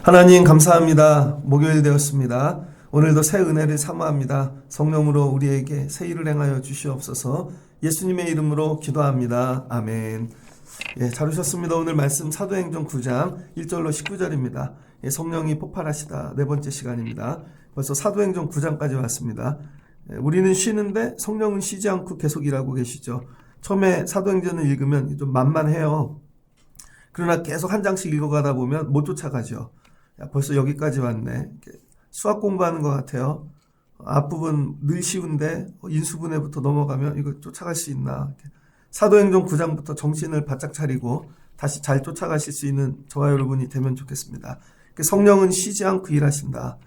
하나님 감사합니다. 목요일 되었습니다. 오늘도 새 은혜를 사모합니다. 성령으로 우리에게 새 일을 행하여 주시옵소서. 예수님의 이름으로 기도합니다. 아멘. 잘 오셨습니다. 오늘 말씀 사도행전 9장 1절로 19절입니다. 성령이 폭발하시다 네 번째 시간입니다. 벌써 사도행전 9장까지 왔습니다. 우리는 쉬는데 성령은 쉬지 않고 계속 일하고 계시죠. 처음에 사도행전을 읽으면 좀 만만해요. 그러나 계속 한 장씩 읽어가다 보면 못 쫓아가죠. 벌써 여기까지 왔네. 수학 공부하는 것 같아요. 앞부분 늘 쉬운데 인수분해부터 넘어가면 이거 쫓아갈 수 있나. 사도행전 9장부터 정신을 바짝 차리고 다시 잘 쫓아가실 수 있는 저와 여러분이 되면 좋겠습니다. 성령은 쉬지 않고 일하신다.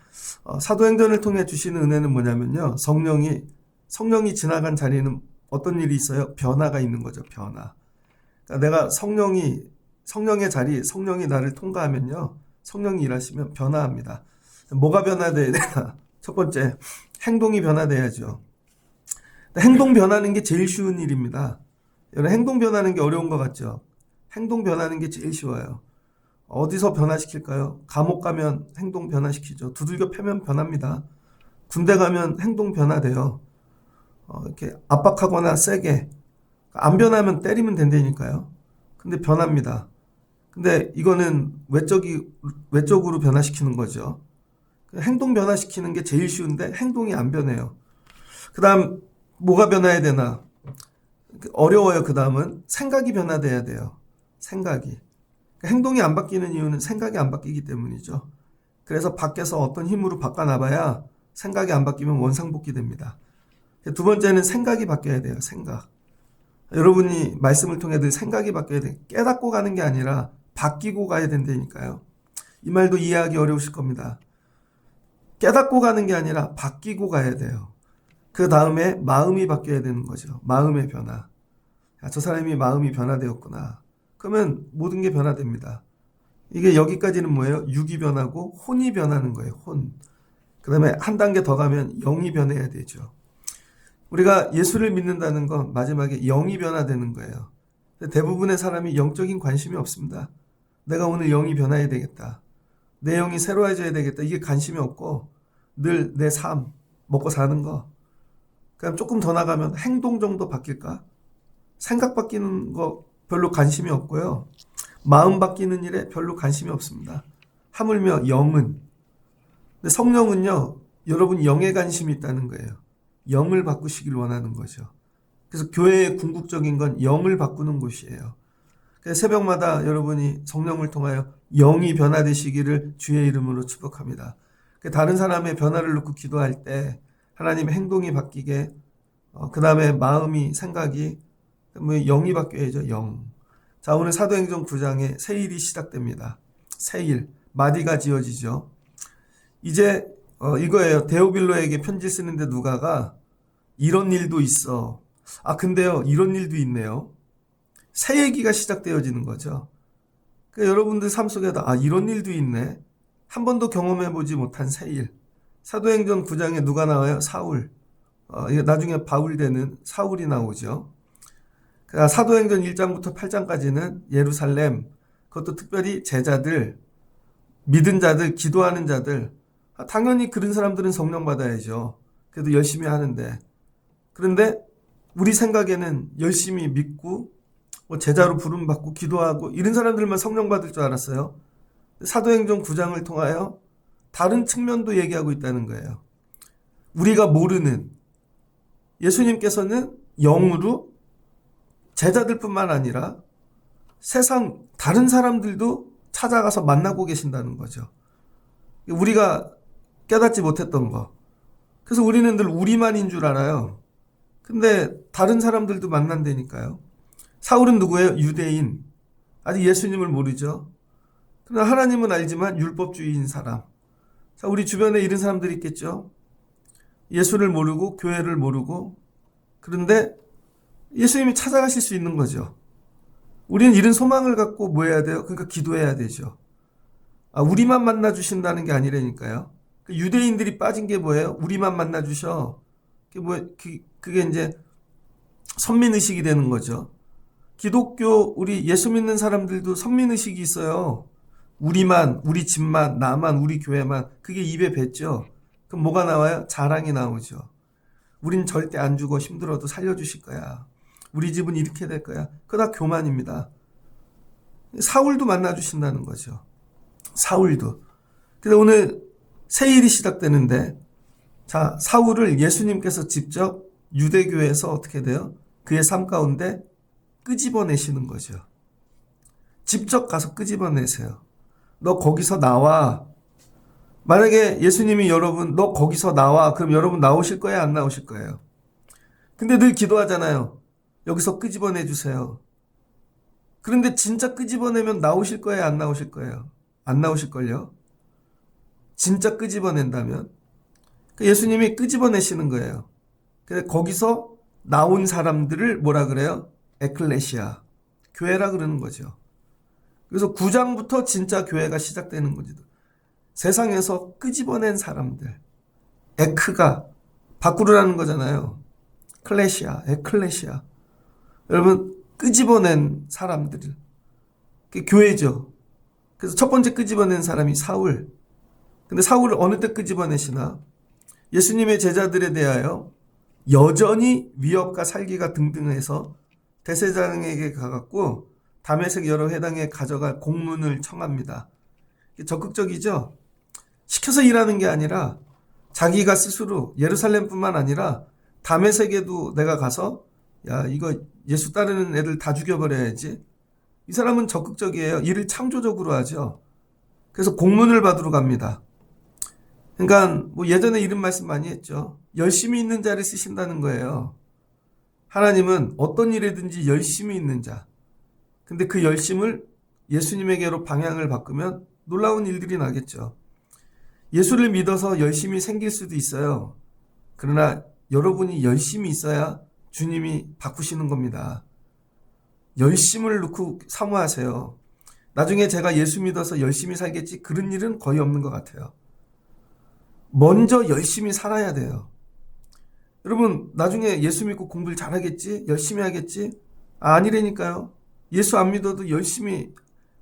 사도행전을 통해 주시는 은혜는 뭐냐면요. 성령이 지나간 자리에는 어떤 일이 있어요? 변화가 있는 거죠. 변화. 그러니까 내가 성령의 자리, 성령이 나를 통과하면요. 성령이 일하시면 변화합니다. 뭐가 변화돼야 되나? 첫 번째, 행동이 변화돼야죠. 행동 변하는 게 제일 쉬운 일입니다. 여러분, 행동 변하는 게 어려운 것 같죠? 행동 변하는 게 제일 쉬워요. 어디서 변화시킬까요? 감옥 가면 행동 변화시키죠. 두들겨 패면 변합니다. 군대 가면 행동 변화돼요. 이렇게 압박하거나 세게. 안 변하면 때리면 된다니까요. 근데 변합니다. 근데 이거는 외적으로 변화시키는 거죠. 행동 변화시키는 게 제일 쉬운데 행동이 안 변해요. 그 다음 뭐가 변화해야 되나? 어려워요. 그 다음은 생각이 변화돼야 돼요. 생각이. 행동이 안 바뀌는 이유는 생각이 안 바뀌기 때문이죠. 그래서 밖에서 어떤 힘으로 바꿔놔봐야 생각이 안 바뀌면 원상복귀 됩니다. 두 번째는 생각이 바뀌어야 돼요. 생각. 여러분이 말씀을 통해 늘 생각이 바뀌어야 돼요. 깨닫고 가는 게 아니라 바뀌고 가야 된다니까요. 이 말도 이해하기 어려우실 겁니다. 깨닫고 가는 게 아니라 바뀌고 가야 돼요. 그 다음에 마음이 바뀌어야 되는 거죠. 마음의 변화. 저 사람이 마음이 변화되었구나. 그러면 모든 게 변화됩니다. 이게 여기까지는 뭐예요? 육이 변하고 혼이 변하는 거예요. 혼. 그 다음에 한 단계 더 가면 영이 변해야 되죠. 우리가 예수를 믿는다는 건 마지막에 영이 변화되는 거예요. 대부분의 사람이 영적인 관심이 없습니다. 내가 오늘 영이 변화해야 되겠다. 내 영이 새로워져야 되겠다. 이게 관심이 없고 늘 내 삶, 먹고 사는 거. 그럼 조금 더 나가면 행동 정도 바뀔까? 생각 바뀌는 거 별로 관심이 없고요. 마음 바뀌는 일에 별로 관심이 없습니다. 하물며 영은. 근데 성령은요. 여러분 영에 관심이 있다는 거예요. 영을 바꾸시길 원하는 거죠. 그래서 교회의 궁극적인 건 영을 바꾸는 곳이에요. 그래서 새벽마다 여러분이 성령을 통하여 영이 변화되시기를 주의 이름으로 축복합니다. 다른 사람의 변화를 놓고 기도할 때 하나님의 행동이 바뀌게 그 다음에 마음이 생각이 영이 바뀌어야죠. 영. 자, 오늘 사도행전 9장에 새 일이 시작됩니다. 새 일. 마디가 지어지죠. 이제 이거예요. 데오빌로에게 편지 쓰는데 누가가 이런 일도 있어. 근데요. 이런 일도 있네요. 새 얘기가 시작되어지는 거죠. 그러니까 여러분들 삶 속에도 이런 일도 있네. 한 번도 경험해보지 못한 새 일. 사도행전 9장에 누가 나와요? 사울. 나중에 바울 되는 사울이 나오죠. 그러니까 사도행전 1장부터 8장까지는 예루살렘, 그것도 특별히 제자들, 믿은 자들, 기도하는 자들. 당연히 그런 사람들은 성령 받아야죠. 그래도 열심히 하는데. 그런데 우리 생각에는 열심히 믿고 제자로 부름받고 기도하고 이런 사람들만 성령 받을 줄 알았어요. 사도행전 9장을 통하여 다른 측면도 얘기하고 있다는 거예요. 우리가 모르는 예수님께서는 영으로 제자들뿐만 아니라 세상 다른 사람들도 찾아가서 만나고 계신다는 거죠. 우리가 깨닫지 못했던 거. 그래서 우리는 늘 우리만인 줄 알아요. 근데 다른 사람들도 만난다니까요. 사울은 누구예요? 유대인. 아직 예수님을 모르죠. 그러나 하나님은 알지만 율법주의인 사람. 자, 우리 주변에 이런 사람들이 있겠죠. 예수를 모르고 교회를 모르고 그런데 예수님이 찾아가실 수 있는 거죠. 우리는 이런 소망을 갖고 뭐 해야 돼요? 그러니까 기도해야 되죠. 우리만 만나주신다는 게 아니라니까요. 유대인들이 빠진 게 뭐예요? 우리만 만나주셔. 그게 이제 선민의식이 되는 거죠. 기독교 우리 예수 믿는 사람들도 선민의식이 있어요. 우리만, 우리 집만, 나만, 우리 교회만. 그게 입에 뱉죠. 그럼 뭐가 나와요? 자랑이 나오죠. 우린 절대 안 죽어. 힘들어도 살려주실 거야. 우리 집은 이렇게 될 거야. 그거 다 교만입니다. 사울도 만나주신다는 거죠. 사울도. 근데 오늘 새일이 시작되는데, 자, 사울을 예수님께서 직접 유대교에서 어떻게 돼요? 그의 삶 가운데 끄집어내시는 거죠. 직접 가서 끄집어내세요. 너 거기서 나와. 만약에 예수님이 여러분, 너 거기서 나와. 그럼 여러분 나오실 거예요? 안 나오실 거예요? 근데 늘 기도하잖아요. 여기서 끄집어내 주세요. 그런데 진짜 끄집어내면 나오실 거예요? 안 나오실 거예요? 안 나오실걸요? 진짜 끄집어낸다면? 예수님이 끄집어내시는 거예요. 근데 거기서 나온 사람들을 뭐라 그래요? 에클레시아. 교회라 그러는 거죠. 그래서 9장부터 진짜 교회가 시작되는 거죠. 세상에서 끄집어낸 사람들. 에크가 바꾸라는 거잖아요. 클레시아, 에클레시아. 여러분, 끄집어낸 사람들. 그게 교회죠. 그래서 첫 번째 끄집어낸 사람이 사울. 근데 사울을 어느 때 끄집어내시나? 예수님의 제자들에 대하여 여전히 위협과 살기가 등등해서 대제사장에게 가갖고 다메섹 여러 회당에 가져갈 공문을 청합니다. 적극적이죠? 시켜서 일하는 게 아니라 자기가 스스로 예루살렘뿐만 아니라 다메섹에도 내가 가서 야, 이거 예수 따르는 애들 다 죽여버려야지. 이 사람은 적극적이에요. 일을 창조적으로 하죠. 그래서 공문을 받으러 갑니다. 그러니까 뭐 예전에 이런 말씀 많이 했죠. 열심히 있는 자를 쓰신다는 거예요. 하나님은 어떤 일에든지 열심히 있는 자. 근데 그 열심을 예수님에게로 방향을 바꾸면 놀라운 일들이 나겠죠. 예수를 믿어서 열심히 생길 수도 있어요. 그러나 여러분이 열심히 있어야 주님이 바꾸시는 겁니다. 열심을 놓고 사모하세요. 나중에 제가 예수 믿어서 열심히 살겠지 그런 일은 거의 없는 것 같아요. 먼저 열심히 살아야 돼요. 여러분 나중에 예수 믿고 공부를 잘하겠지? 열심히 하겠지? 아니라니까요. 예수 안 믿어도 열심히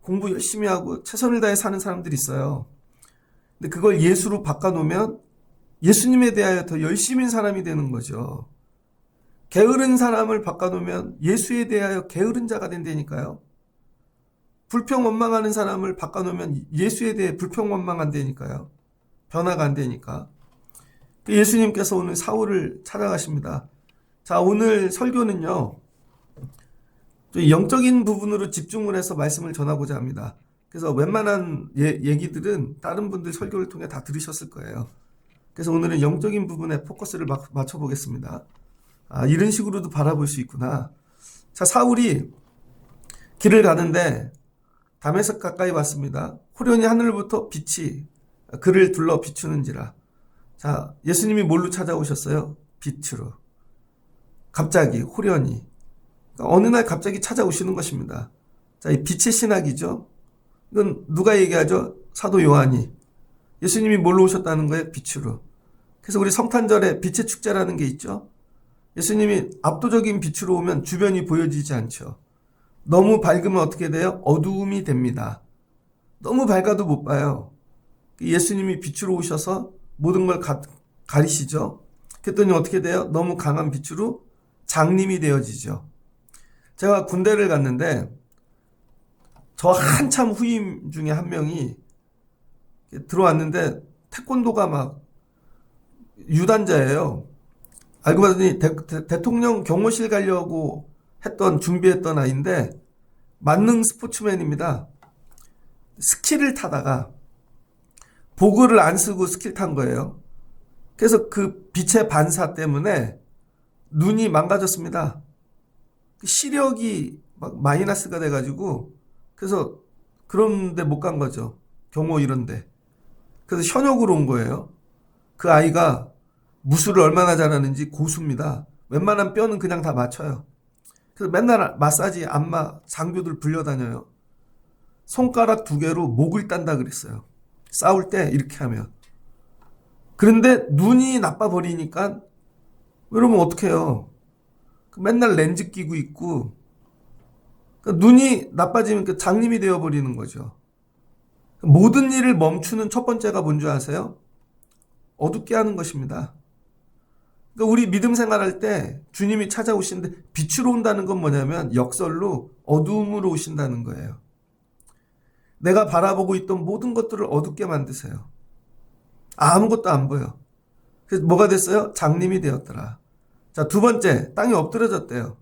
공부 열심히 하고 최선을 다해 사는 사람들이 있어요. 근데 그걸 예수로 바꿔놓으면 예수님에 대하여 더 열심인 사람이 되는 거죠. 게으른 사람을 바꿔놓으면 예수에 대하여 게으른 자가 된다니까요. 불평원망하는 사람을 바꿔놓으면 예수에 대해 불평원망한다니까요. 변화가 안 되니까. 예수님께서 오늘 사울을 찾아가십니다. 자, 오늘 설교는요. 영적인 부분으로 집중을 해서 말씀을 전하고자 합니다. 그래서 웬만한 얘기들은 다른 분들 설교를 통해 다 들으셨을 거예요. 그래서 오늘은 영적인 부분에 포커스를 맞춰보겠습니다. 아, 이런 식으로도 바라볼 수 있구나. 자, 사울이 길을 가는데 다메섹 가까이 왔습니다. 호련히 하늘부터 빛이 그를 둘러 비추는지라. 자, 예수님이 뭘로 찾아오셨어요? 빛으로. 갑자기 호련히. 그러니까 어느 날 갑자기 찾아오시는 것입니다. 자, 이 빛의 신학이죠. 이건 누가 얘기하죠? 사도 요한이. 예수님이 뭘로 오셨다는 거예요? 빛으로. 그래서 우리 성탄절에 빛의 축제라는 게 있죠. 예수님이 압도적인 빛으로 오면 주변이 보여지지 않죠. 너무 밝으면 어떻게 돼요? 어두움이 됩니다. 너무 밝아도 못 봐요. 예수님이 빛으로 오셔서 모든 걸 가리시죠. 그랬더니 어떻게 돼요? 너무 강한 빛으로 장님이 되어지죠. 제가 군대를 갔는데 저 한참 후임 중에 한 명이 들어왔는데 태권도가 막 유단자예요. 알고 봤더니 대통령 경호실 가려고 준비했던 아이인데 만능 스포츠맨입니다. 스키를 타다가 보그를 안 쓰고 스키를 탄 거예요. 그래서 그 빛의 반사 때문에 눈이 망가졌습니다. 시력이 막 마이너스가 돼가지고 그래서 그런데 못 간 거죠. 경호 이런데. 그래서 현역으로 온 거예요. 그 아이가 무술을 얼마나 잘하는지 고수입니다. 웬만한 뼈는 그냥 다 맞춰요. 그래서 맨날 마사지, 안마, 장교들 불려다녀요. 손가락 2개로 목을 딴다 그랬어요. 싸울 때 이렇게 하면. 그런데 눈이 나빠버리니까 여러분 어떡해요? 맨날 렌즈 끼고 있고, 그러니까 눈이 나빠지면 장님이 되어버리는 거죠. 모든 일을 멈추는 첫 번째가 뭔지 아세요? 어둡게 하는 것입니다. 그러니까 우리 믿음 생활할 때 주님이 찾아오시는데 빛으로 온다는 건 뭐냐면 역설로 어두움으로 오신다는 거예요. 내가 바라보고 있던 모든 것들을 어둡게 만드세요. 아무것도 안 보여. 그래서 뭐가 됐어요? 장님이 되었더라. 자, 두 번째, 땅이 엎드려졌대요.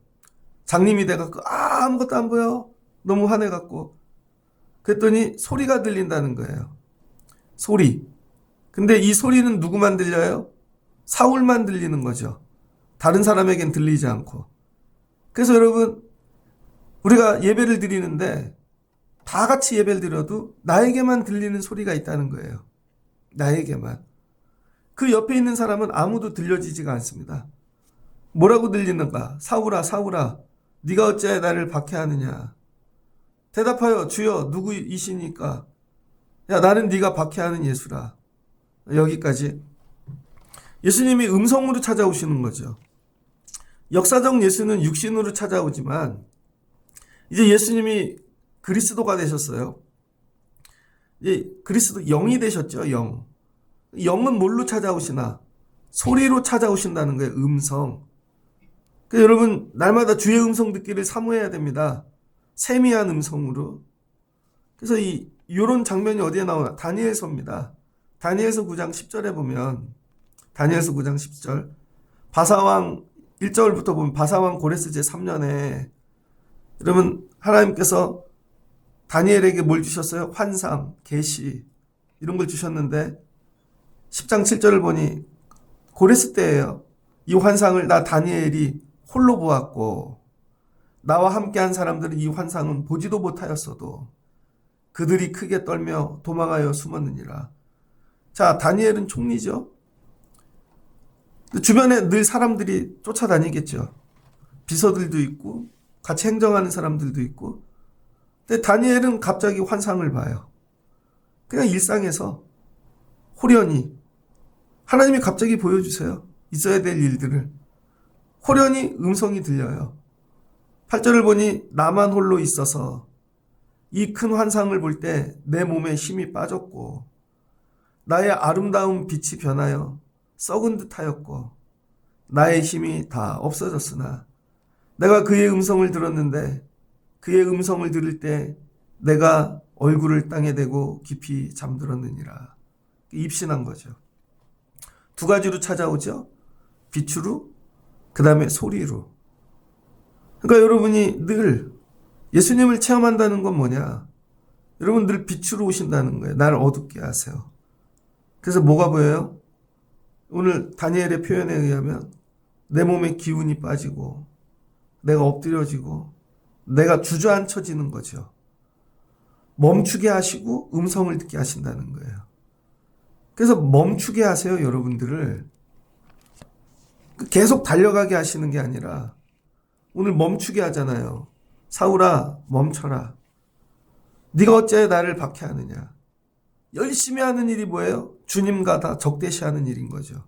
장님이 돼갖고 아무것도 안 보여. 너무 화내갖고. 그랬더니 소리가 들린다는 거예요. 소리. 근데 이 소리는 누구만 들려요? 사울만 들리는 거죠. 다른 사람에겐 들리지 않고. 그래서 여러분, 우리가 예배를 드리는데 다 같이 예배를 드려도 나에게만 들리는 소리가 있다는 거예요. 나에게만. 그 옆에 있는 사람은 아무도 들려지지가 않습니다. 뭐라고 들리는가? 사울아, 사울아, 네가 어찌하여 나를 박해하느냐? 대답하여 주여 누구이시니까? 야, 나는 네가 박해하는 예수라. 여기까지. 예수님이 음성으로 찾아오시는 거죠. 역사적 예수는 육신으로 찾아오지만 이제 예수님이 그리스도가 되셨어요. 이제 그리스도 영이 되셨죠. 영. 영은 뭘로 찾아오시나? 소리로 찾아오신다는 거예요. 음성. 그래서 여러분 날마다 주의 음성 듣기를 사모해야 됩니다. 세미한 음성으로. 그래서 이런 장면이 어디에 나오나? 다니엘서입니다. 다니엘서 9장 10절에 보면 다니엘서 9장 10절 바사왕 1절부터 보면 바사왕 고레스 제3년에 여러분 하나님께서 다니엘에게 뭘 주셨어요? 환상, 계시 이런 걸 주셨는데 10장 7절을 보니 고레스 때예요. 이 환상을 나 다니엘이 홀로 보았고 나와 함께한 사람들은 이 환상은 보지도 못하였어도 그들이 크게 떨며 도망하여 숨었느니라. 자, 다니엘은 총리죠. 주변에 늘 사람들이 쫓아다니겠죠. 비서들도 있고 같이 행정하는 사람들도 있고. 근데 다니엘은 갑자기 환상을 봐요. 그냥 일상에서 호련히 하나님이 갑자기 보여주세요. 있어야 될 일들을. 호련히 음성이 들려요. 8절을 보니 나만 홀로 있어서 이 큰 환상을 볼 때 내 몸에 힘이 빠졌고 나의 아름다운 빛이 변하여 썩은 듯하였고 나의 힘이 다 없어졌으나 내가 그의 음성을 들었는데 그의 음성을 들을 때 내가 얼굴을 땅에 대고 깊이 잠들었느니라. 입신한 거죠. 두 가지로 찾아오죠. 빛으로, 그 다음에 소리로. 그러니까 여러분이 늘 예수님을 체험한다는 건 뭐냐? 여러분 늘 빛으로 오신다는 거예요. 나를 어둡게 하세요. 그래서 뭐가 보여요? 오늘 다니엘의 표현에 의하면 내 몸에 기운이 빠지고 내가 엎드려지고 내가 주저앉혀지는 거죠. 멈추게 하시고 음성을 듣게 하신다는 거예요. 그래서 멈추게 하세요, 여러분들을. 계속 달려가게 하시는 게 아니라 오늘 멈추게 하잖아요. 사울아, 멈춰라. 네가 어찌하여 나를 박해하느냐. 열심히 하는 일이 뭐예요? 주님과 다 적대시하는 일인 거죠.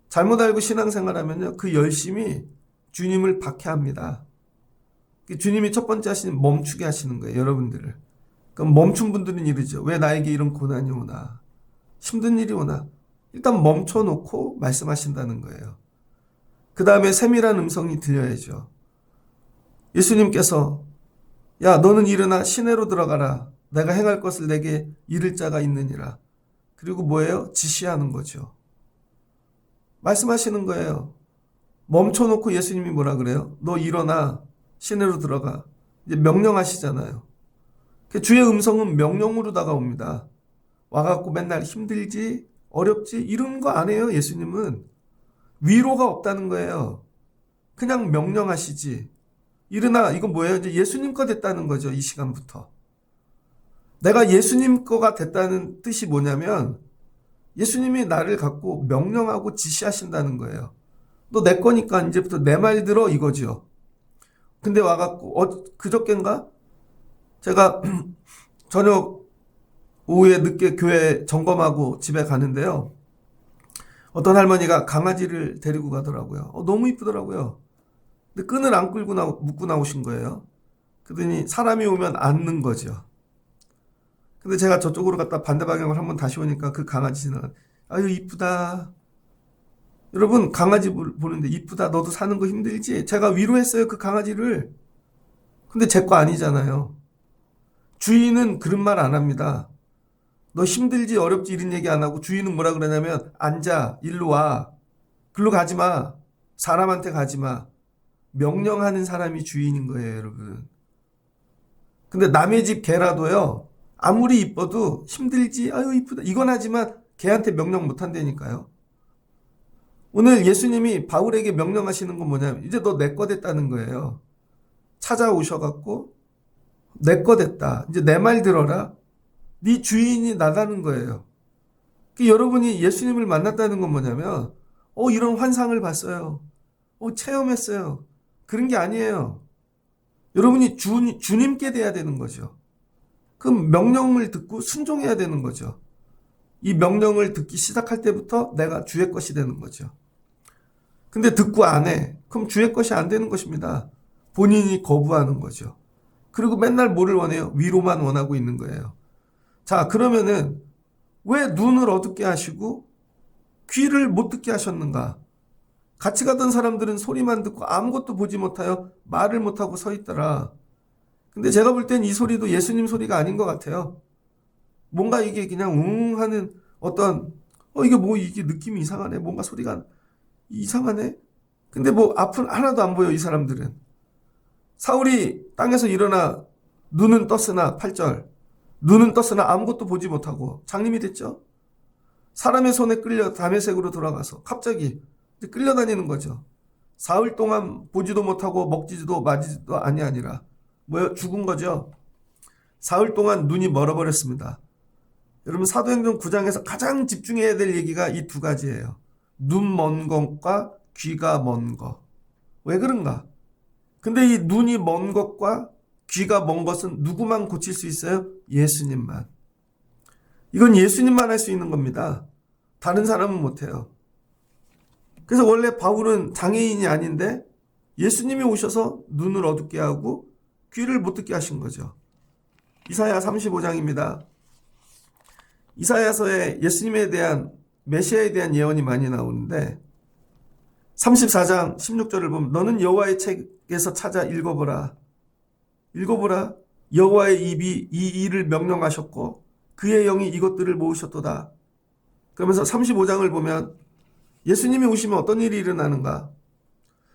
잘못 알고 신앙생활하면요, 그 열심히 주님을 박해합니다. 주님이 첫 번째 하시는 멈추게 하시는 거예요, 여러분들을. 그럼 멈춘 분들은 이러죠. 왜 나에게 이런 고난이 오나? 힘든 일이 오나? 일단 멈춰놓고 말씀하신다는 거예요. 그 다음에 세밀한 음성이 들려야죠. 예수님께서 야, 너는 일어나 시내로 들어가라. 내가 행할 것을 내게 이를 자가 있느니라. 그리고 뭐예요? 지시하는 거죠. 말씀하시는 거예요. 멈춰놓고 예수님이 뭐라 그래요? 너 일어나 시내로 들어가. 이제 명령하시잖아요. 주의 음성은 명령으로 다가옵니다. 와갖고 맨날 힘들지 어렵지 이런 거 안 해요. 예수님은 위로가 없다는 거예요. 그냥 명령하시지. 일어나. 이건 뭐예요? 이제 예수님 거 됐다는 거죠. 이 시간부터. 내가 예수님 거가 됐다는 뜻이 뭐냐면 예수님이 나를 갖고 명령하고 지시하신다는 거예요. 너 내 거니까 이제부터 내 말 들어 이거죠. 근데 와갖고 그저껜가 제가 저녁 오후에 늦게 교회 점검하고 집에 가는데요. 어떤 할머니가 강아지를 데리고 가더라고요. 너무 이쁘더라고요. 근데 끈을 안 끌고 묶고 나오신 거예요. 그러더니 사람이 오면 앉는 거죠. 근데 제가 저쪽으로 갔다 반대 방향을 한번 다시 오니까 그 강아지 지나가. 아유, 이쁘다. 여러분, 강아지 보는데 이쁘다. 너도 사는 거 힘들지? 제가 위로했어요, 그 강아지를. 근데 제 거 아니잖아요. 주인은 그런 말 안 합니다. 너 힘들지, 어렵지, 이런 얘기 안 하고 주인은 뭐라 그러냐면, 앉아, 일로 와. 글로 가지 마. 사람한테 가지 마. 명령하는 사람이 주인인 거예요, 여러분. 근데 남의 집 개라도요, 아무리 이뻐도 힘들지, 아유, 이쁘다. 이건 하지만 개한테 명령 못 한다니까요. 오늘 예수님이 바울에게 명령하시는 건 뭐냐면, 이제 너 내 거 됐다는 거예요. 찾아오셔갖고, 내 거 됐다. 이제 내 말 들어라. 네 주인이 나다는 거예요. 여러분이 예수님을 만났다는 건 뭐냐면, 이런 환상을 봤어요. 체험했어요. 그런 게 아니에요. 여러분이 주님께 돼야 되는 거죠. 그 명령을 듣고 순종해야 되는 거죠. 이 명령을 듣기 시작할 때부터 내가 주의 것이 되는 거죠. 근데 듣고 안 해. 그럼 주의 것이 안 되는 것입니다. 본인이 거부하는 거죠. 그리고 맨날 뭐를 원해요? 위로만 원하고 있는 거예요. 자, 그러면은 왜 눈을 어둡게 하시고 귀를 못 듣게 하셨는가? 같이 가던 사람들은 소리만 듣고 아무것도 보지 못하여 말을 못하고 서 있더라. 근데 제가 볼 땐 이 소리도 예수님 소리가 아닌 것 같아요. 뭔가 이게 그냥 하는 어떤 이게 느낌이 이상하네. 뭔가 소리가 이상하네. 근데 뭐 앞은 하나도 안 보여, 이 사람들은. 사울이 땅에서 일어나 눈은 떴으나 8절. 눈은 떴으나 아무것도 보지 못하고 장님이 됐죠. 사람의 손에 끌려 다메섹으로 돌아가서 갑자기 끌려다니는 거죠. 사흘 동안 보지도 못하고 먹지도 마지도 아니라 뭐요? 죽은 거죠. 사흘 동안 눈이 멀어버렸습니다. 여러분, 사도행전 9장에서 가장 집중해야 될 얘기가 이 두 가지예요. 눈 먼 것과 귀가 먼 것. 왜 그런가? 근데 이 눈이 먼 것과 귀가 먼 것은 누구만 고칠 수 있어요? 예수님만. 이건 예수님만 할 수 있는 겁니다. 다른 사람은 못해요. 그래서 원래 바울은 장애인이 아닌데 예수님이 오셔서 눈을 어둡게 하고 귀를 못 듣게 하신 거죠. 이사야 35장입니다. 이사야서에 예수님에 대한 메시아에 대한 예언이 많이 나오는데 34장 16절을 보면 너는 여호와의 책에서 찾아 읽어보라. 읽어보라. 여호와의 입이 이 일을 명령하셨고 그의 영이 이것들을 모으셨도다. 그러면서 35장을 보면 예수님이 오시면 어떤 일이 일어나는가?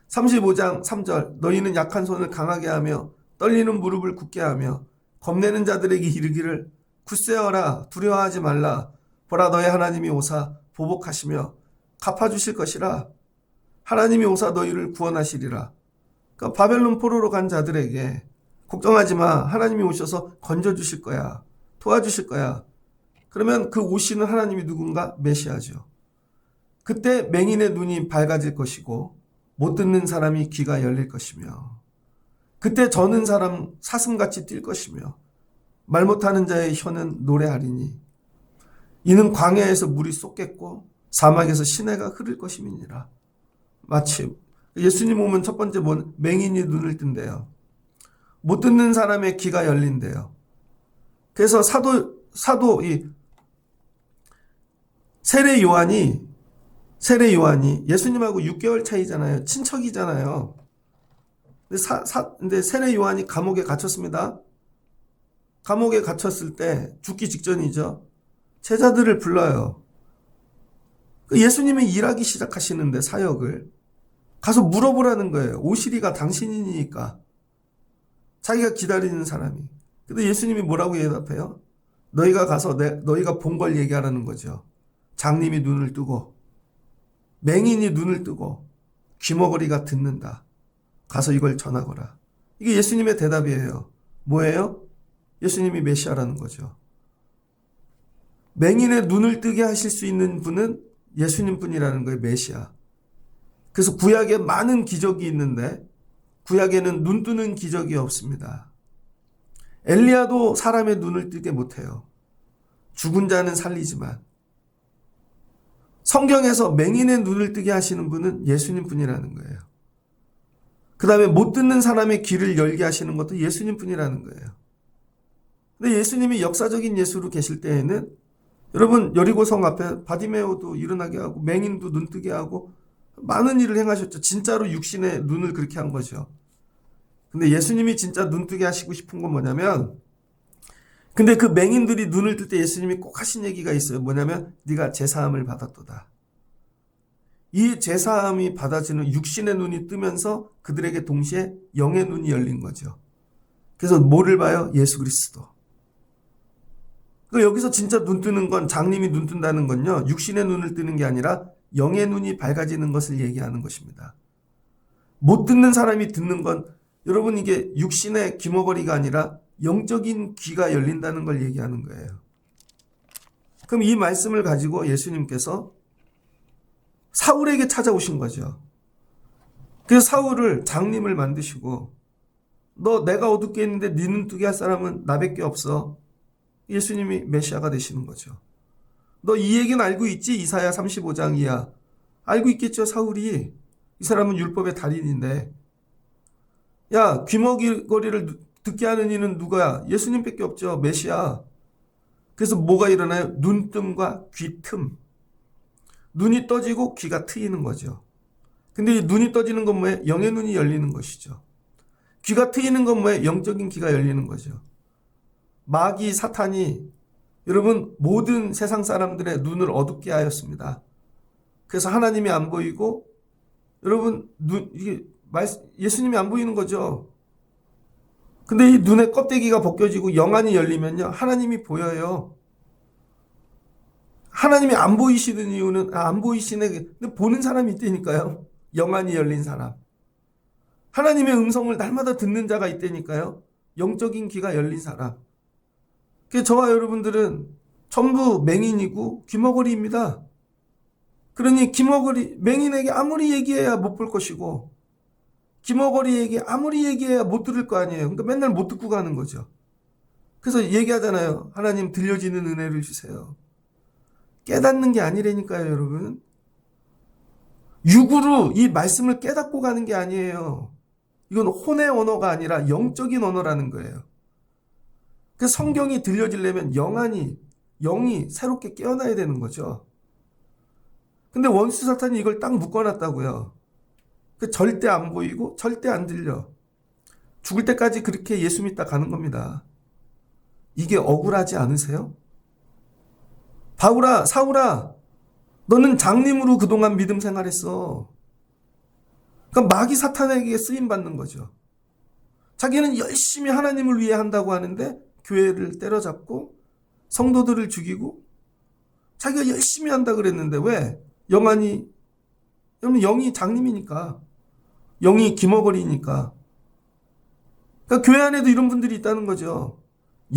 35장 3절 너희는 약한 손을 강하게 하며 떨리는 무릎을 굳게 하며 겁내는 자들에게 이르기를 굳세어라 두려워하지 말라 보라 너의 하나님이 오사 보복하시며 갚아주실 것이라 하나님이 오사 너희를 구원하시리라. 그러니까 바벨론 포로로 간 자들에게 걱정하지 마. 하나님이 오셔서 건져주실 거야. 도와주실 거야. 그러면 그 오시는 하나님이 누군가? 메시아죠. 그때 맹인의 눈이 밝아질 것이고 못 듣는 사람이 귀가 열릴 것이며 그때 저는 사람 사슴같이 뛸 것이며 말 못하는 자의 혀는 노래하리니 이는 광야에서 물이 쏟겠고 사막에서 시내가 흐를 것임이니라. 마치 예수님 오면 첫 번째 맹인이 눈을 뜬대요. 못 듣는 사람의 귀가 열린대요. 그래서 사도 이 세례 요한이 예수님하고 6개월 차이잖아요. 친척이잖아요. 근데 세례 요한이 감옥에 갇혔습니다. 감옥에 갇혔을 때 죽기 직전이죠. 제자들을 불러요. 예수님이 일하기 시작하시는데 사역을 가서 물어보라는 거예요. 오시리가 당신이니까. 자기가 기다리는 사람이. 근데 예수님이 뭐라고 대답해요? 너희가 가서 너희가 본 걸 얘기하라는 거죠. 장님이 눈을 뜨고 맹인이 눈을 뜨고 귀머거리가 듣는다. 가서 이걸 전하거라. 이게 예수님의 대답이에요. 뭐예요? 예수님이 메시아라는 거죠. 맹인의 눈을 뜨게 하실 수 있는 분은 예수님 뿐이라는 거예요. 메시아. 그래서 구약에 많은 기적이 있는데 구약에는 눈 뜨는 기적이 없습니다. 엘리야도 사람의 눈을 뜨게 못해요. 죽은 자는 살리지만 성경에서 맹인의 눈을 뜨게 하시는 분은 예수님 뿐이라는 거예요. 그 다음에 못 듣는 사람의 귀를 열게 하시는 것도 예수님 뿐이라는 거예요. 근데 예수님이 역사적인 예수로 계실 때에는 여러분 여리고성 앞에 바디메오도 일어나게 하고 맹인도 눈뜨게 하고 많은 일을 행하셨죠. 진짜로 육신의 눈을 그렇게 한 거죠. 근데 예수님이 진짜 눈뜨게 하시고 싶은 건 뭐냐면, 근데 그 맹인들이 눈을 뜰 때 예수님이 꼭 하신 얘기가 있어요. 뭐냐면 네가 제사함을 받았도다. 이 제사함이 받아지는 육신의 눈이 뜨면서 그들에게 동시에 영의 눈이 열린 거죠. 그래서 뭐를 봐요? 예수 그리스도. 여기서 진짜 눈 뜨는 건, 장님이 눈 뜬다는 건요, 육신의 눈을 뜨는 게 아니라 영의 눈이 밝아지는 것을 얘기하는 것입니다. 못 듣는 사람이 듣는 건, 여러분 이게 육신의 귀머거리가 아니라 영적인 귀가 열린다는 걸 얘기하는 거예요. 그럼 이 말씀을 가지고 예수님께서 사울에게 찾아오신 거죠. 그래서 사울을 장님을 만드시고, 너 내가 어둡게 했는데 네 눈 뜨게 할 사람은 나밖에 없어. 예수님이 메시아가 되시는 거죠. 너 이 얘기는 알고 있지? 이사야 35장 이하. 알고 있겠죠, 사울이. 이 사람은 율법의 달인인데. 야, 귀머거리를 듣게 하는 이는 누구야? 예수님밖에 없죠, 메시아. 그래서 뭐가 일어나요? 눈뜸과 귀틈. 눈이 떠지고 귀가 트이는 거죠. 근데 이 눈이 떠지는 건 뭐예요? 영의 눈이 열리는 것이죠. 귀가 트이는 건 뭐예요? 영적인 귀가 열리는 거죠. 마귀 사탄이 여러분 모든 세상 사람들의 눈을 어둡게 하였습니다. 그래서 하나님이 안 보이고 여러분 이게 예수님이 안 보이는 거죠. 근데 이 눈의 껍데기가 벗겨지고 영안이 열리면요, 하나님이 보여요. 하나님이 안 보이시는 이유는 안 보이시네. 근데 보는 사람이 있다니까요. 영안이 열린 사람. 하나님의 음성을 날마다 듣는 자가 있다니까요. 영적인 귀가 열린 사람. 그래서 저와 여러분들은 전부 맹인이고 귀머거리입니다. 그러니 귀머거리, 맹인에게 아무리 얘기해야 못 볼 것이고 귀머거리에게 아무리 얘기해야 못 들을 거 아니에요. 그러니까 맨날 못 듣고 가는 거죠. 그래서 얘기하잖아요. 하나님 들려지는 은혜를 주세요. 깨닫는 게 아니라니까요, 여러분. 육으로 이 말씀을 깨닫고 가는 게 아니에요. 이건 혼의 언어가 아니라 영적인 언어라는 거예요. 그래서 성경이 들려지려면 영이 새롭게 깨어나야 되는 거죠. 근데 원수 사탄이 이걸 딱 묶어놨다고요. 절대 안 보이고 절대 안 들려. 죽을 때까지 그렇게 예수 믿다 가는 겁니다. 이게 억울하지 않으세요? 사울아, 너는 장님으로 그동안 믿음 생활했어. 그러니까 마귀 사탄에게 쓰임받는 거죠. 자기는 열심히 하나님을 위해 한다고 하는데 교회를 때려잡고 성도들을 죽이고 자기가 열심히 한다 그랬는데 왜? 여러분 영이 장님이니까, 영이 귀머거리니까. 그러니까 교회 안에도 이런 분들이 있다는 거죠.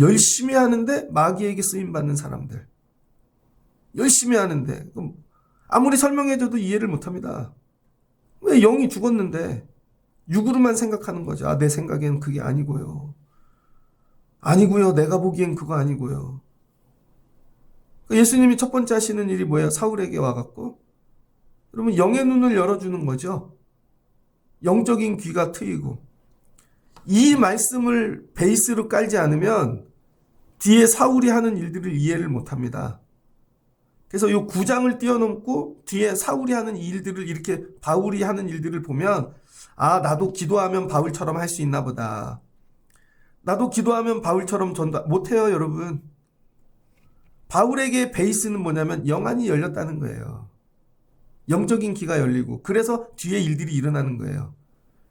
열심히 하는데 마귀에게 쓰임받는 사람들. 열심히 하는데 아무리 설명해줘도 이해를 못합니다. 왜? 영이 죽었는데 육으로만 생각하는 거죠. 내 생각에는 그게 아니고요. 내가 보기엔 그거 아니고요. 예수님이 첫 번째 하시는 일이 뭐예요? 사울에게 와갖고 여러분 영의 눈을 열어주는 거죠. 영적인 귀가 트이고. 이 말씀을 베이스로 깔지 않으면 뒤에 사울이 하는 일들을 이해를 못합니다. 그래서 이 9장을 뛰어넘고 뒤에 사울이 하는 일들을, 이렇게 바울이 하는 일들을 보면 나도 기도하면 바울처럼 할 수 있나 보다. 나도 기도하면 바울처럼 전도 못해요, 여러분. 바울에게 베이스는 뭐냐면 영안이 열렸다는 거예요. 영적인 귀가 열리고, 그래서 뒤에 일들이 일어나는 거예요.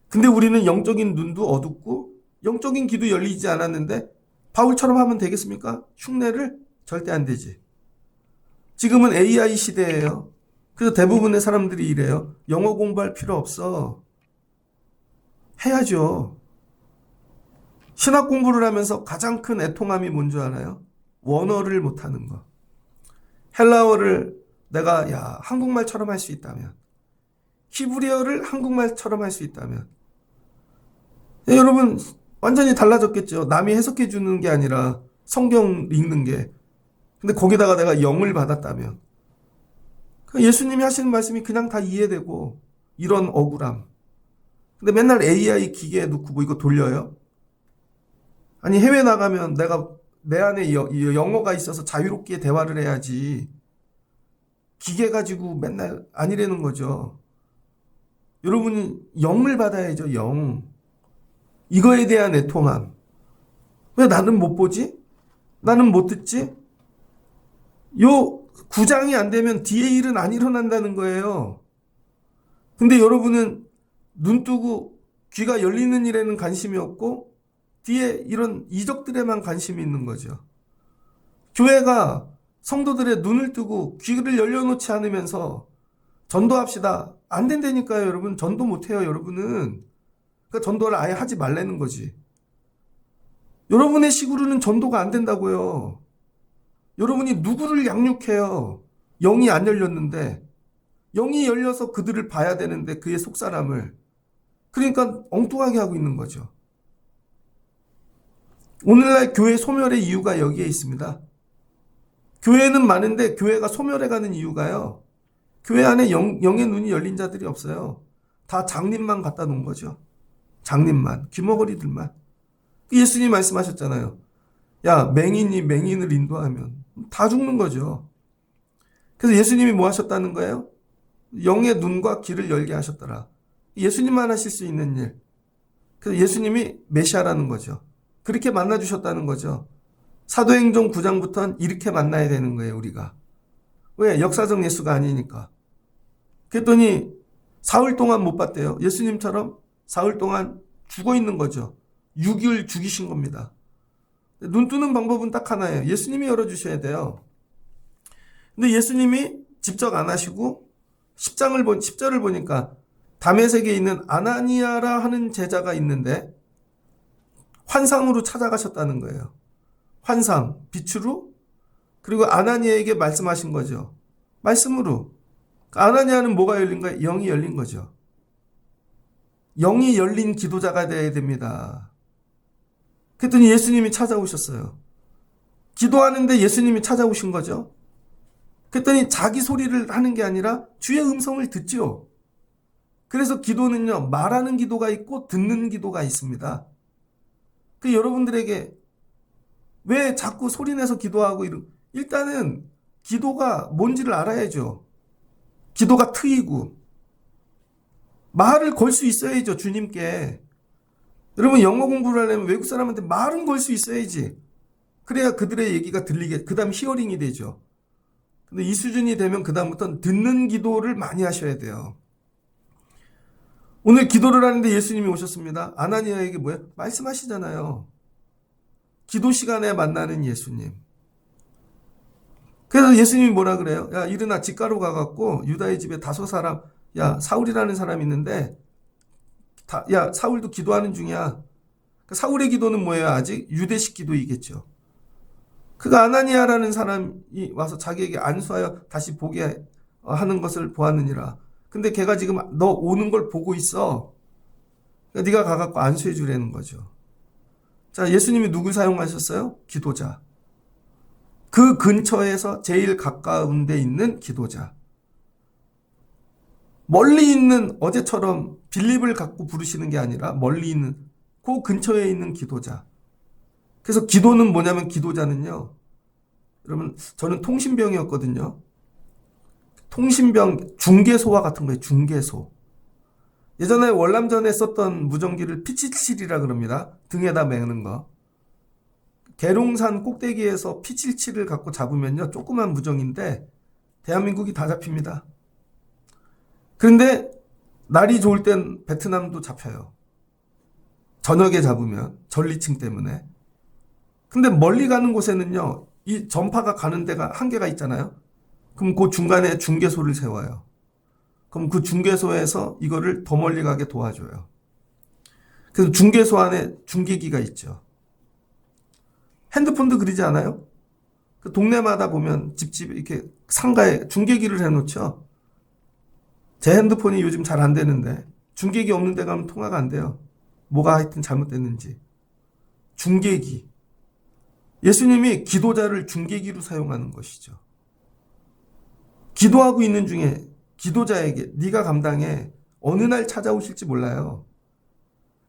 근데 우리는 영적인 눈도 어둡고 영적인 귀도 열리지 않았는데 바울처럼 하면 되겠습니까? 흉내를 절대 안 되지. 지금은 AI 시대예요. 그래서 대부분의 사람들이 이래요. 영어 공부할 필요 없어. 해야죠. 신학 공부를 하면서 가장 큰 애통함이 뭔지 알아요? 원어를 못하는 거. 헬라어를 내가 한국말처럼 할 수 있다면, 히브리어를 한국말처럼 할 수 있다면, 여러분 완전히 달라졌겠죠. 남이 해석해 주는 게 아니라 성경 읽는 게. 근데 거기다가 내가 영을 받았다면, 예수님이 하시는 말씀이 그냥 다 이해되고, 이런 억울함. 근데 맨날 AI 기계에 넣고 뭐 이거 돌려요? 아니, 해외 나가면 내가 내 안에 영어가 있어서 자유롭게 대화를 해야지. 기계 가지고 맨날 아니라는 거죠. 여러분이 영을 받아야죠, 영. 이거에 대한 애통함. 왜 나는 못 보지? 나는 못 듣지? 요 구장이 안 되면 뒤에 일은 안 일어난다는 거예요. 근데 여러분은 눈 뜨고 귀가 열리는 일에는 관심이 없고 뒤에 이런 이적들에만 관심이 있는 거죠. 교회가 성도들의 눈을 뜨고 귀를 열려놓지 않으면서 전도합시다. 안 된다니까요, 여러분. 전도 못해요, 여러분은. 그러니까 전도를 아예 하지 말라는 거지. 여러분의 식으로는 전도가 안 된다고요. 여러분이 누구를 양육해요? 영이 안 열렸는데. 영이 열려서 그들을 봐야 되는데 그의 속사람을. 그러니까 엉뚱하게 하고 있는 거죠. 오늘날 교회 소멸의 이유가 여기에 있습니다. 교회는 많은데 교회가 소멸해가는 이유가요. 교회 안에 영의 눈이 열린 자들이 없어요. 다 장님만 갖다 놓은 거죠. 장님만, 귀머거리들만. 예수님 말씀하셨잖아요. 야, 맹인이 맹인을 인도하면 다 죽는 거죠. 그래서 예수님이 뭐 하셨다는 거예요? 영의 눈과 귀를 열게 하셨더라. 예수님만 하실 수 있는 일. 그래서 예수님이 메시아라는 거죠. 그렇게 만나주셨다는 거죠. 사도행전 9장부터는 이렇게 만나야 되는 거예요, 우리가. 왜? 역사적 예수가 아니니까. 그랬더니 사흘 동안 못 봤대요. 예수님처럼 사흘 동안 죽어 있는 거죠. 6일 죽이신 겁니다. 눈 뜨는 방법은 딱 하나예요. 예수님이 열어주셔야 돼요. 근데 예수님이 직접 안 하시고 10절을 보니까 다메섹에 있는 아나니아라 하는 제자가 있는데 환상으로 찾아가셨다는 거예요. 환상, 빛으로, 그리고 아나니아에게 말씀하신 거죠. 말씀으로. 아나니아는 뭐가 열린 거예요? 영이 열린 거죠. 영이 열린 기도자가 되어야 됩니다. 그랬더니 예수님이 찾아오셨어요. 기도하는데 예수님이 찾아오신 거죠. 그랬더니 자기 소리를 하는 게 아니라 주의 음성을 듣죠. 그래서 기도는요, 말하는 기도가 있고 듣는 기도가 있습니다. 그 여러분들에게 왜 자꾸 소리내서 기도하고 일단은 기도가 뭔지를 알아야죠. 기도가 트이고 말을 걸 수 있어야죠, 주님께. 여러분 영어 공부를 하려면 외국 사람한테 말은 걸 수 있어야지. 그래야 그들의 얘기가 들리게, 그 다음 히어링이 되죠. 근데 이 수준이 되면 그 다음부터는 듣는 기도를 많이 하셔야 돼요. 오늘 기도를 하는데 예수님이 오셨습니다. 아나니아에게 뭐예요? 말씀하시잖아요. 기도 시간에 만나는 예수님. 그래서 예수님이 뭐라 그래요? 야, 일어나 집가로 가갖고 유다의 집에 5사람, 야, 사울이라는 사람이 있는데, 야, 사울도 기도하는 중이야. 사울의 기도는 뭐예요? 아직 유대식 기도이겠죠. 그가 아나니아라는 사람이 와서 자기에게 안수하여 다시 보게 하는 것을 보았느니라. 근데 걔가 지금 너 오는 걸 보고 있어. 그러니까 네가 가갖고 안수해 주라는 거죠. 자, 예수님이 누굴 사용하셨어요? 기도자. 그 근처에서 제일 가까운 데 있는 기도자. 멀리 있는, 어제처럼 빌립을 갖고 부르시는 게 아니라 멀리 있는, 그 근처에 있는 기도자. 그래서 기도는 뭐냐면, 기도자는요, 여러분, 저는 통신병이었거든요. 통신병, 중개소와 같은 거예요, 중개소. 예전에 월남전에 썼던 무전기를 P77이라 그럽니다. 등에다 매는 거. 계룡산 꼭대기에서 P77을 갖고 잡으면요, 조그만 무정인데 대한민국이 다 잡힙니다. 그런데 날이 좋을 땐 베트남도 잡혀요. 저녁에 잡으면 전리층 때문에. 근데 멀리 가는 곳에는요, 이 전파가 가는 데가 한계가 있잖아요. 그럼 그 중간에 중개소를 세워요. 그럼 그 중개소에서 이거를 더 멀리 가게 도와줘요. 그래서 중개소 안에 중계기가 있죠. 핸드폰도 그러지 않아요? 그 동네마다 보면 집집 이렇게 상가에 중계기를 해놓죠. 제 핸드폰이 요즘 잘 안 되는데 중계기 없는 데 가면 통화가 안 돼요. 뭐가 하여튼 잘못됐는지. 중계기. 예수님이 기도자를 중계기로 사용하는 것이죠. 기도하고 있는 중에 기도자에게 네가 감당해, 어느 날 찾아오실지 몰라요.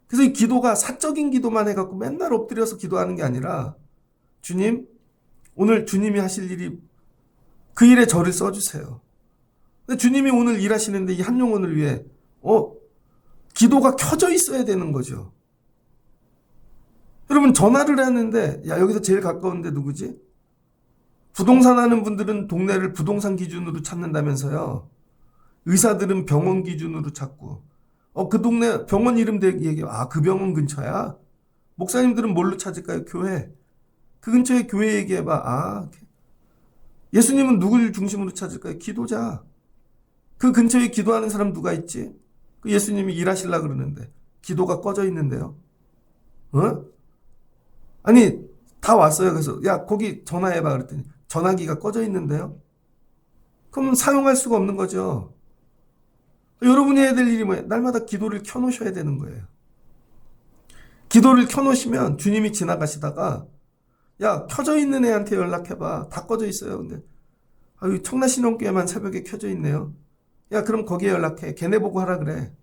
그래서 이 기도가 사적인 기도만 해갖고 맨날 엎드려서 기도하는 게 아니라 주님, 오늘 주님이 하실 일이 그 일에 저를 써주세요. 근데 주님이 오늘 일하시는데 이 한 영혼을 위해 기도가 켜져 있어야 되는 거죠. 여러분 전화를 하는데 야 여기서 제일 가까운데 누구지? 부동산 하는 분들은 동네를 부동산 기준으로 찾는다면서요. 의사들은 병원 기준으로 찾고 그 동네 병원 이름 얘기해. 그 병원 근처야? 목사님들은 뭘로 찾을까요? 교회. 그 근처에 교회 얘기해봐. 예수님은 누굴 중심으로 찾을까요? 기도자. 그 근처에 기도하는 사람 누가 있지? 그 예수님이 일하시려고 그러는데 기도가 꺼져 있는데요. 아니 다 왔어요. 그래서 야 거기 전화해봐 그랬더니 전화기가 꺼져 있는데요. 그럼 사용할 수가 없는 거죠. 여러분이 해야 될 일이 뭐예요? 날마다 기도를 켜놓으셔야 되는 거예요. 기도를 켜놓으시면 주님이 지나가시다가 야 켜져 있는 애한테 연락해봐. 다 꺼져 있어요. 근데 청라신혼교회만 새벽에 켜져 있네요. 야 그럼 거기에 연락해. 걔네 보고 하라 그래.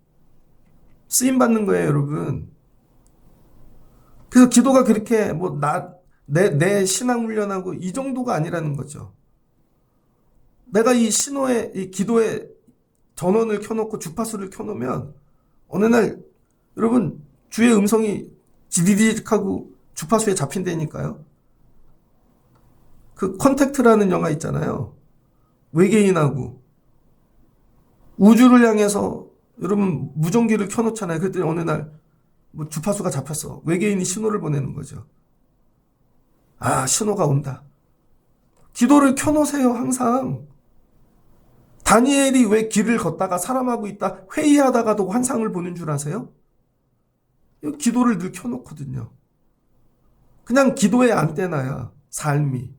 쓰임 받는 거예요 여러분. 그래서 기도가 그렇게 내 신앙 훈련하고 이 정도가 아니라는 거죠. 내가 이 기도에 전원을 켜놓고 주파수를 켜놓으면 어느 날 여러분 주의 음성이 지디딕하고 주파수에 잡힌다니까요. 그 컨택트라는 영화 있잖아요. 외계인하고 우주를 향해서 여러분 무전기를 켜놓잖아요. 그랬더니 어느 날 주파수가 잡혔어. 외계인이 신호를 보내는 거죠. 신호가 온다. 기도를 켜놓으세요 항상. 다니엘이 왜 길을 걷다가 사람하고 있다 회의하다가도 환상을 보는 줄 아세요? 기도를 늘 켜놓거든요. 그냥 기도의 안테나야. 삶이.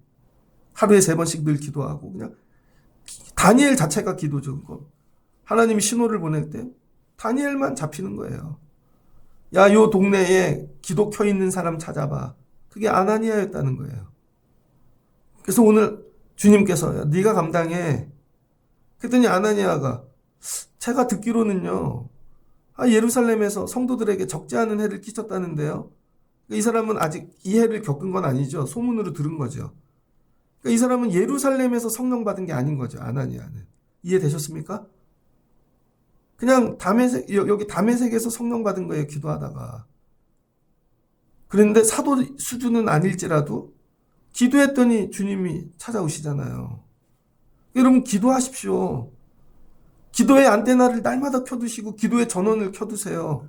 하루에 3번씩 늘 기도하고 그냥 다니엘 자체가 기도죠. 하나님이 신호를 보낼 때 다니엘만 잡히는 거예요. 야, 요 동네에 기도 켜 있는 사람 찾아봐. 그게 아나니아였다는 거예요. 그래서 오늘 주님께서 네가 감당해. 그랬더니 아나니아가 제가 듣기로는요. 예루살렘에서 성도들에게 적지 않은 해를 끼쳤다는데요. 이 사람은 아직 이 해를 겪은 건 아니죠. 소문으로 들은 거죠. 이 사람은 예루살렘에서 성령 받은 게 아닌 거죠. 아나니아는. 이해되셨습니까? 그냥 여기 다메섹에서 성령 받은 거예요. 기도하다가. 그런데 사도 수준은 아닐지라도 기도했더니 주님이 찾아오시잖아요. 여러분 기도하십시오. 기도의 안테나를 날마다 켜두시고 기도의 전원을 켜두세요.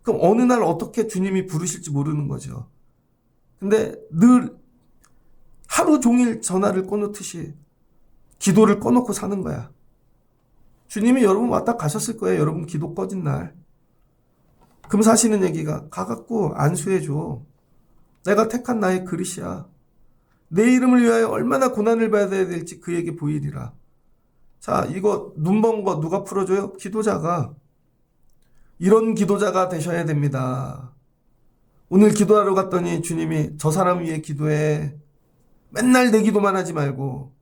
그럼 어느 날 어떻게 주님이 부르실지 모르는 거죠. 근데 늘 하루 종일 전화를 꺼놓듯이 기도를 꺼놓고 사는 거야. 주님이 여러분 왔다 가셨을 거예요. 여러분 기도 꺼진 날. 금사시는 얘기가 가갖고 안수해줘. 내가 택한 나의 그릇이야. 내 이름을 위하여 얼마나 고난을 받아야 될지 그에게 보이리라. 자, 이거 눈먼 거 누가 풀어줘요? 기도자가. 이런 기도자가 되셔야 됩니다. 오늘 기도하러 갔더니 주님이 저 사람 위해 기도해. 맨날 내 기도만 하지 말고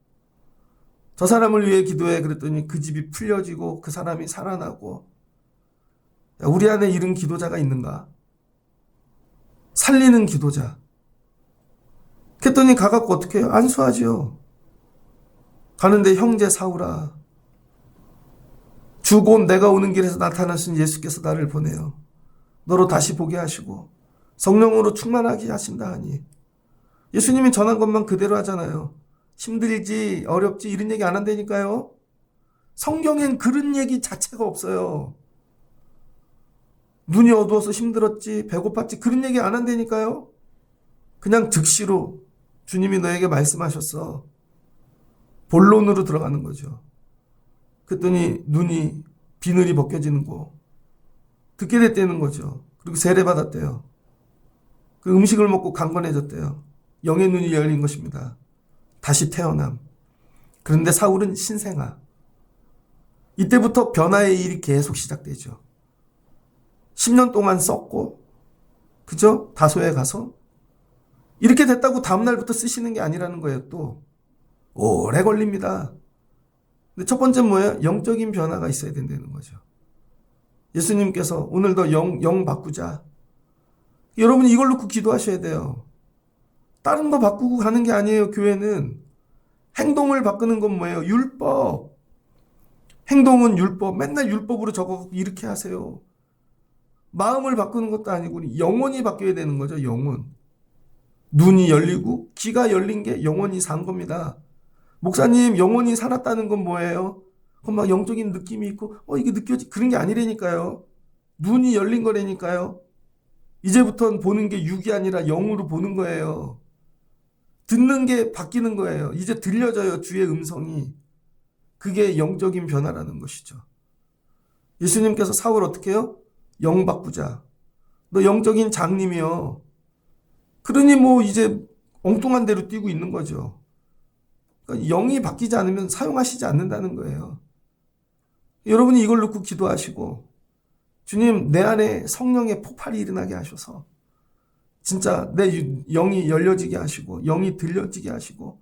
저 사람을 위해 기도해. 그랬더니 그 집이 풀려지고 그 사람이 살아나고. 야, 우리 안에 이런 기도자가 있는가? 살리는 기도자. 그랬더니 가갖고 어떻게 해요? 안수하지요. 가는데 형제 사울아, 주 곧 내가 오는 길에서 나타나신 예수께서 나를 보내요. 너로 다시 보게 하시고 성령으로 충만하게 하신다 하니. 예수님이 전한 것만 그대로 하잖아요. 힘들지 어렵지 이런 얘기 안 한다니까요. 성경엔 그런 얘기 자체가 없어요. 눈이 어두워서 힘들었지 배고팠지 그런 얘기 안 한다니까요. 그냥 즉시로 주님이 너에게 말씀하셨어. 본론으로 들어가는 거죠. 그랬더니 눈이 비늘이 벗겨지는 거 듣게 됐다는 거죠. 그리고 세례받았대요. 그 음식을 먹고 강건해졌대요. 영의 눈이 열린 것입니다. 다시 태어남. 그런데 사울은 신생아. 이때부터 변화의 일이 계속 시작되죠. 10년 동안 썼고, 그죠? 다소에 가서. 이렇게 됐다고 다음날부터 쓰시는 게 아니라는 거예요, 또. 오래 걸립니다. 근데 첫 번째는 뭐예요? 영적인 변화가 있어야 된다는 거죠. 예수님께서 오늘도 영 바꾸자. 여러분 이걸 놓고 기도하셔야 돼요. 다른 거 바꾸고 가는 게 아니에요. 교회는 행동을 바꾸는 건 뭐예요? 율법. 행동은 율법. 맨날 율법으로 적어 이렇게 하세요. 마음을 바꾸는 것도 아니고 영혼이 바뀌어야 되는 거죠. 영혼. 눈이 열리고 귀가 열린 게 영혼이 산 겁니다. 목사님 영혼이 살았다는 건 뭐예요? 그건 막 영적인 느낌이 있고 이게 느껴지 그런 게 아니라니까요. 눈이 열린 거라니까요. 이제부터는 보는 게 육이 아니라 영으로 보는 거예요. 듣는 게 바뀌는 거예요. 이제 들려져요. 주의 음성이. 그게 영적인 변화라는 것이죠. 예수님께서 사울 어떻게 해요? 영 바꾸자. 너 영적인 장님이요. 그러니 뭐 이제 엉뚱한 대로 뛰고 있는 거죠. 그러니까 영이 바뀌지 않으면 사용하시지 않는다는 거예요. 여러분이 이걸 놓고 기도하시고 주님 내 안에 성령의 폭발이 일어나게 하셔서 진짜 내 영이 열려지게 하시고 영이 들려지게 하시고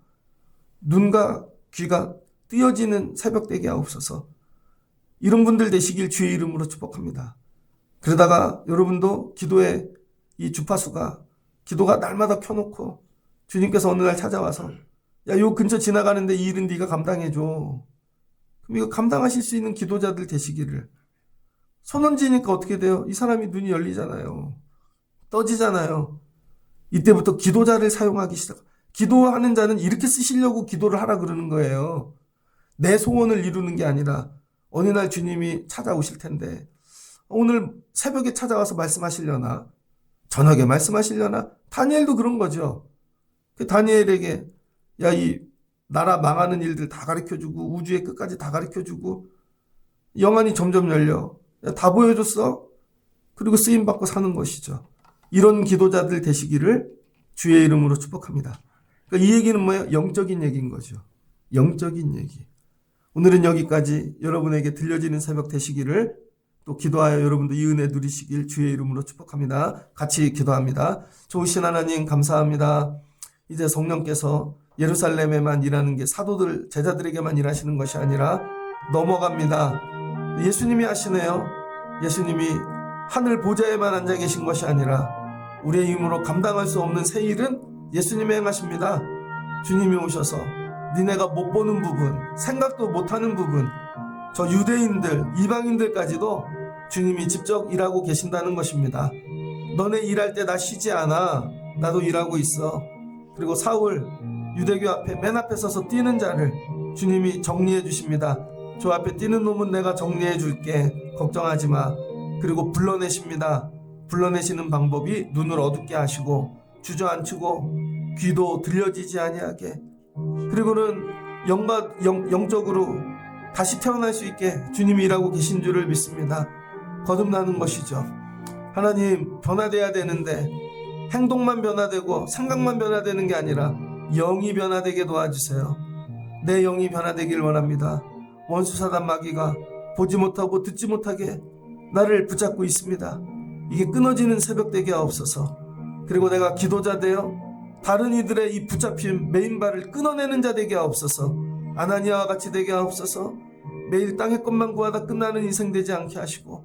눈과 귀가 뜨여지는 새벽 되게 하옵소서. 이런 분들 되시길 주의 이름으로 축복합니다. 그러다가 여러분도 기도에 이 주파수가 기도가 날마다 켜놓고 주님께서 어느 날 찾아와서 야, 요 근처 지나가는데 이 일은 네가 감당해줘. 그럼 이거 감당하실 수 있는 기도자들 되시기를. 선언지니까 어떻게 돼요? 이 사람이 눈이 열리잖아요. 떠지잖아요. 이때부터 기도자를 사용하기 시작. 기도하는 자는 이렇게 쓰시려고 기도를 하라 그러는 거예요. 내 소원을 이루는 게 아니라 어느 날 주님이 찾아오실 텐데 오늘 새벽에 찾아와서 말씀하시려나? 저녁에 말씀하시려나? 다니엘도 그런 거죠. 그 다니엘에게 야, 이 나라 망하는 일들 다 가르쳐주고 우주의 끝까지 다 가르쳐주고 영안이 점점 열려. 야, 다 보여줬어? 그리고 쓰임받고 사는 것이죠. 이런 기도자들 되시기를 주의 이름으로 축복합니다. 그러니까 이 얘기는 뭐예요? 영적인 얘기인 거죠. 영적인 얘기. 오늘은 여기까지 여러분에게 들려지는 새벽 되시기를 또 기도하여 여러분도 이 은혜 누리시길 주의 이름으로 축복합니다. 같이 기도합니다. 좋으신 하나님 감사합니다. 이제 성령께서 예루살렘에만 일하는 게 사도들, 제자들에게만 일하시는 것이 아니라 넘어갑니다. 예수님이 하시네요. 예수님이 하늘 보좌에만 앉아 계신 것이 아니라 우리의 힘으로 감당할 수 없는 새 일은 예수님이 행하십니다. 주님이 오셔서 니네가 못 보는 부분, 생각도 못하는 부분, 저 유대인들, 이방인들까지도 주님이 직접 일하고 계신다는 것입니다. 너네 일할 때 나 쉬지 않아. 나도 일하고 있어. 그리고 사울, 유대교 앞에 맨 앞에 서서 뛰는 자를 주님이 정리해 주십니다. 저 앞에 뛰는 놈은 내가 정리해 줄게. 걱정하지 마. 그리고 불러내십니다. 불러내시는 방법이 눈을 어둡게 하시고 주저앉히고 귀도 들려지지 아니하게 그리고는 영적으로 다시 태어날 수 있게 주님이 일하고 계신 줄을 믿습니다. 거듭나는 것이죠. 하나님 변화돼야 되는데 행동만 변화되고 생각만 변화되는 게 아니라 영이 변화되게 도와주세요. 내 영이 변화되길 원합니다. 원수사단 마귀가 보지 못하고 듣지 못하게 나를 붙잡고 있습니다. 이게 끊어지는 새벽 되게 하옵소서. 그리고 내가 기도자 되어 다른 이들의 이 붙잡힌 메인발을 끊어내는 자 되게 하옵소서. 아나니아와 같이 되게 하옵소서. 매일 땅의 것만 구하다 끝나는 인생 되지 않게 하시고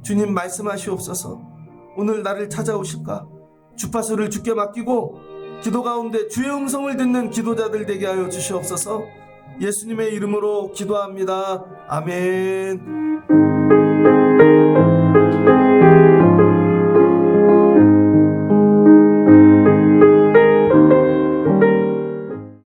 주님 말씀하시옵소서. 오늘 나를 찾아오실까? 주파수를 주께 맡기고 기도 가운데 주의 음성을 듣는 기도자들 되게 하여 주시옵소서. 예수님의 이름으로 기도합니다. 아멘.